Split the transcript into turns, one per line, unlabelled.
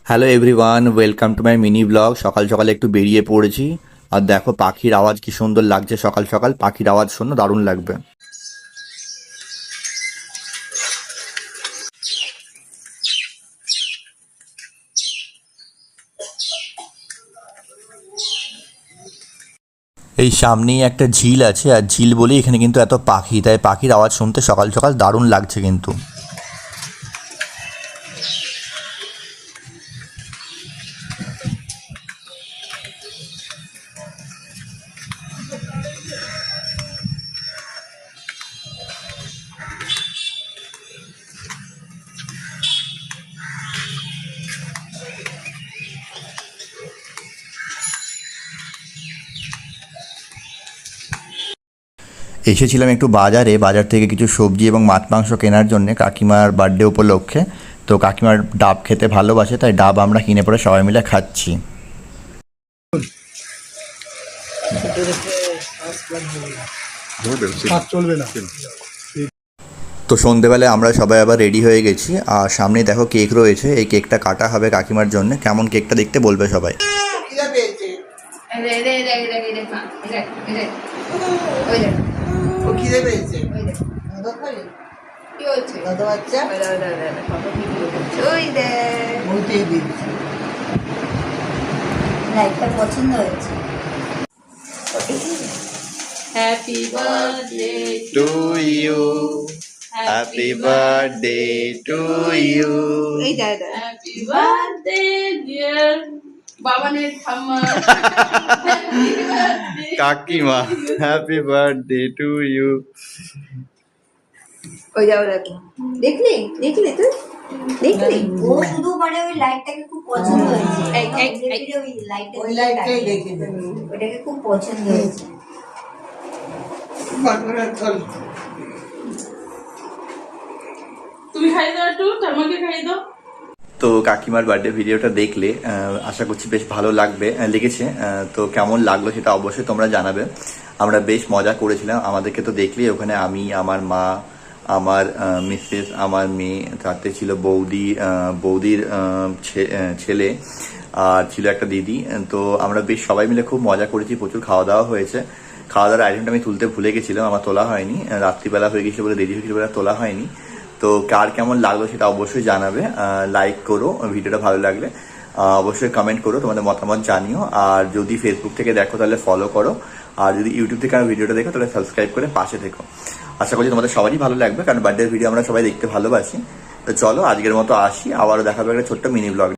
Hello everyone, welcome to my mini blog. সকাল সকালে একটু বেরিয়ে পড়েছি, আর দেখো পাখির আওয়াজ কি সুন্দর লাগছে। সকাল সকাল পাখির আওয়াজ শোনো, দারুণ লাগবে। এই সামনেই একটা ঝিল আছে, আর ঝিল বলেই এখানে কিন্তু এত পাখি, তাই পাখির আওয়াজ শুনতে সকাল সকাল দারুণ লাগছে কিন্তু। এসেছিলাম একটু বাজারে, বাজার থেকে কিছু সবজি এবং মাছ মাংস কেনার জন্য কাকিমার বার্থডে উপলক্ষে। তো কাকিমার ডাব খেতে ভালোবাসে, তাই ডাব আমরা কিনে পরে সবাই মিলে খাচ্ছি। তো সন্ধেবেলায় আমরা সবাই আবার রেডি হয়ে গেছি, আর সামনে দেখো কেক রয়েছে, এই কেকটা কাটা হবে কাকিমার জন্য। কেমন কেকটা দেখতে বলবে সবাই।
পছন্দ হয়েছে।
Happy birthday
to you, happy birthday to you,
Happy birthday dear বাবানের ঠাম্মা
কাকিমা, happy birthday to you।
ওই যাও দেখো, দেখলি দেখলি তুই দেখলি, ও শুধু মানে ওই লাইটটাকে খুব পছন্দ হয়েছে। ওই লাইটটাই দেখে ওটাকে খুব পছন্দ হয়েছে।
তুমি খাই দাও, একটু ঠাম্মাকে খাই দাও।
তো কাকিমার বার্থডে ভিডিওটা দেখলে আশা করছি বেশ ভালো লেগেছে। তো কেমন লাগলো সেটা অবশ্যই তোমরা জানাবে। আমরা বেশ মজা করেছিলাম। আমাদেরকে তো দেখলেই, ওখানে আমি, আমার মা, আমার মিসেস, আমার মেয়ে, তাতে ছিল বৌদির ছেলে, আর ছিল একটা দিদি। তো আমরা বেশ সবাই মিলে খুব মজা করেছি, প্রচুর খাওয়া দাওয়া হয়েছে। খাওয়া দাওয়ার আইটেমটা আমি তুলতে ভুলে গেছিলাম, আমার তোলা হয়নি, রাত্রিবেলা হয়ে গেছিল বলে দেরি হয়ে গেছিল বলে তোলা হয়নি। তো কার কেমন লাগলো সেটা অবশ্যই জানাবে। লাইক করো ভিডিওটা ভালো লাগলে, অবশ্যই কমেন্ট করো, তোমাদের মতামত জানিও। আর যদি ফেসবুক থেকে দেখো তাহলে ফলো করো, আর যদি ইউটিউব থেকে আমার ভিডিওটা দেখো তাহলে সাবস্ক্রাইব করে পাশে থেকো। আশা করছি তোমাদের সবারই ভালো লাগবে, কারণ বার্থডে ভিডিও আমরা সবাই দেখতে ভালোবাসি। তো চলো আজকের মতো আসি, আবারও দেখা হবে একটা ছোট্ট মিনি ব্লগ।